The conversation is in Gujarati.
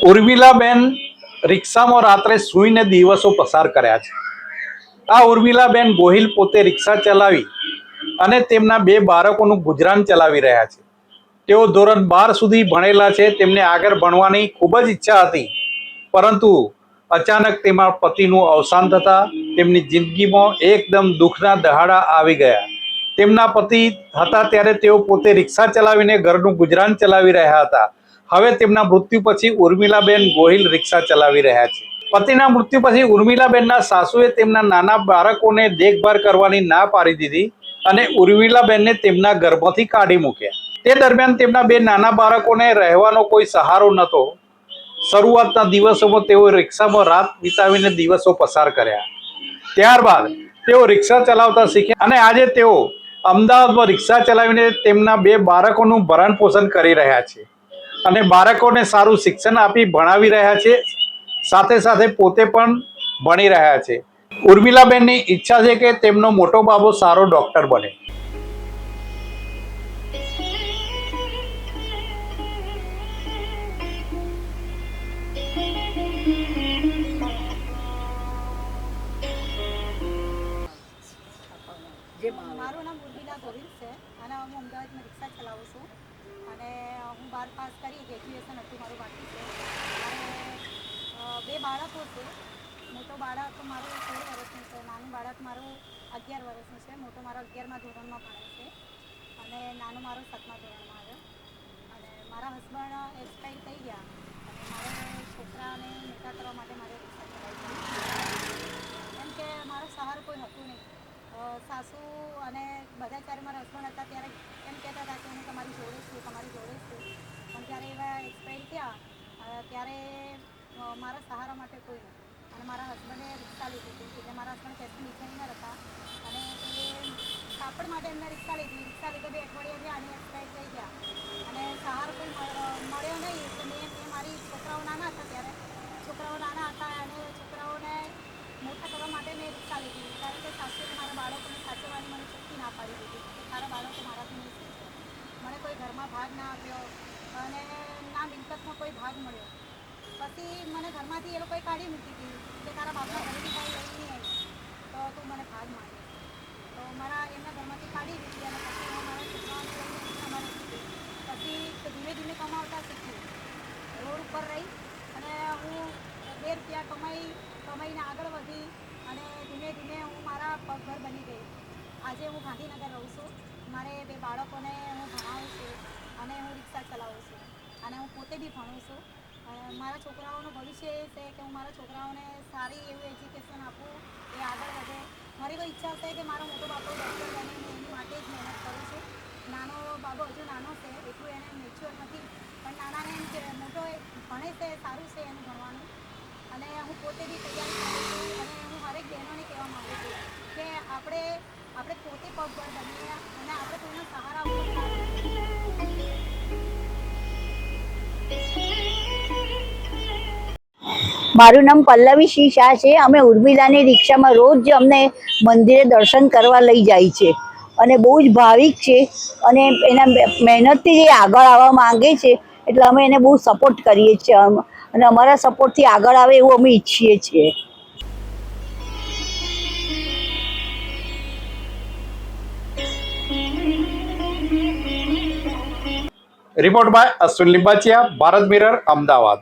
ઉર્મિલાબેન રિક્ષામાં રાત્રે સૂઈને દિવસો પસાર કર્યા છે। આ ઉર્મિલાબેન ગોહિલ પોતે રિક્ષા ચલાવી અને તેમના 2 બાળકોનું ગુજરાન ચલાવી રહ્યા છે। તેઓ ધોરણ 12 સુધી ભણેલા છે। તેમને આગળ ભણવાની ખૂબ જ ઈચ્છા હતી, પરંતુ અચાનક તેમના પતિનું અવસાન થતાં તેમની જિંદગીમાં એકદમ દુઃખના દહાડા આવી ગયા। તેમના પતિ હતા ત્યારે તેઓ પોતે રિક્ષા ચલાવીને ઘરનું ગુજરાન ચલાવી રહ્યા હતા। હવે તેમના મૃત્યુ પછી ઉર્મિલાબેન ગોહિલ રિક્ષા ચલાવી રહ્યા છે। પતિના મૃત્યુ પછી ઉર્મિલાબેનના સાસુએ તેમના નાના બાળકોને દેખભાળ કરવાની ના પાડી દીધી અને ઉર્મિલાબેનને તેમના ઘરમાંથી કાઢી મૂક્યા। તે દરમિયાન તેમના 2 નાના બાળકોને રહેવાનો કોઈ સહારો નહોતો। શરૂઆતના દિવસોમાં તેઓ રિક્ષામાં રાત વિતાવીને દિવસો પસાર કર્યા। ત્યારબાદ તેઓ રિક્ષા ચલાવતા શીખ્યા અને આજે તેઓ અમદાવાદમાં રિક્ષા ચલાવીને તેમના 2 બાળકોનું ભરણ પોષણ કરી રહ્યા છે અને બાળકોને સારું શિક્ષણ આપી ભણાવી રહ્યા છે। સાથે સાથે પોતે પણ ભણી રહ્યા છે। ઉર્મિલાબેનની ઈચ્છા છે કે તેમનો મોટો બાબો સારો ડોક્ટર બને। મારું નામ ઉર્મિલા ગોહિલ છે અને હું અમદાવાદમાં રિક્ષા ચલાવું છું અને હું 12 પાસ કરી, ગ્રેજ્યુએશન હતું મારું બાકી છે અને 2 બાળકો છે। મોટો બાળક મારું 16 વર્ષનું છે, નાનું બાળક મારું 11 વર્ષનું છે। મોટો મારો 11મા ધોરણમાં ભણે છે અને નાનું મારું 7મા ધોરણમાં આવે અને મારા હસબન્ડ એક્સપાયર થઈ ગયા અને મારે છોકરાને મોટા કરવા માટે મારે રિક્ષા ચલાવી, કેમ કે મારો સહારો કોઈ હતું નહીં। સાસુ અને બધા જ્યારે મારા હસબન્ડ હતા ત્યારે એમ કહેતા હતા કે હું તમારી જોડે છું, તમારી જોડે છું, પણ જ્યારે એવા એક્સપાયર થયા ત્યારે મારા સહારા માટે કોઈ નહીં અને મારા હસબન્ડે રિક્ષા લીધી હતી એટલે મારા હસબન્ડ કેસી ડિઝાઇનર હતા અને એ કાપડ માટે એમને રિક્ષા લીધી તો 2 અઠવાડિયા થયા અને એક્સપાયર થઈ ગયા અને સહારો કોઈ મળ્યો નહીં। એટલે મેં મારી છોકરાઓ નાના હતા ત્યારે અને છોકરાઓને મોટા કરવા માટે મેં રિક્ષા લીધી, કારણ કે સાસુએ મારા બાળકોને સાચવવાની મને ચોખ્ખી ના પાડી દીધી કે તારા બાળકો મારાથી નહીં શીખે। મને કોઈ ઘરમાં ભાગ ના આપ્યો અને ના મિલકતમાં કોઈ ભાગ મળ્યો। પછી મને ઘરમાંથી એ લોકોએ કાઢી મૂકી હતી કે તારા બાપના ઘરેથી કાંઈ લઈ નહીં આવી તો તું મને ભાગ માંગે, તો મારા એમના ઘરમાંથી કાઢી દીધી અને પછી હું મારા છોકરાઓને લઈને રિક્ષામાં રાખી દીધી। પછી ધીમે ધીમે કમાવતા શીખી, રોડ ઉપર રહી અને હું 2 રૂપિયા કમાઈને આગળ વધી અને ધીમે ધીમે હું મારા પગભર બની ગઈ। આજે હું ગાંધીનગર રહું છું, મારે 2 બાળકોને હું ભણાવું છું અને હું રિક્ષા ચલાવું છું અને હું પોતે બી ભણું છું। મારા છોકરાઓનું ભવિષ્ય એ છે કે હું મારા છોકરાઓને સારી એવું એજ્યુકેશન આપું, એ આગળ વધે। મારી તો ઈચ્છા છે કે મારો મોટો બાબો ડૉક્ટર બને, હું એની માટે જ મહેનત કરું છું। નાનો બાબો હજુ નાનો છે, એટલું એને મેચ્યોર નથી, પણ નાનાને એમ કે મોટો ભણે છે, સારું છે એનું ભણવાનું અને હું પોતે બી તૈયારી કરું છું અને હું હરેક બહેનોને કહેવા માગું છું કે આપણે પોતે પગભર બનીએ અને આપણે કોઈનો સહારા ઉપર ના રહીએ। મારું નામ પલ્લવી સિંહ શાહ છે। અમે ઉર્મિલાની રિક્ષામાં રોજ અમને મંદિરે દર્શન કરવા લઈ જાય છે અને બહુ જ ભાવિક છે અને એના મહેનતથી એ આગળ આવવા માંગે છે એટલે અમે એને બહુ સપોર્ટ કરીએ છીએ અને અમારા સપોર્ટથી આગળ આવે એવું અમે ઈચ્છીએ છીએ। Report by Ashwin Limbachiya, Bharat mirror, Ahmedabad.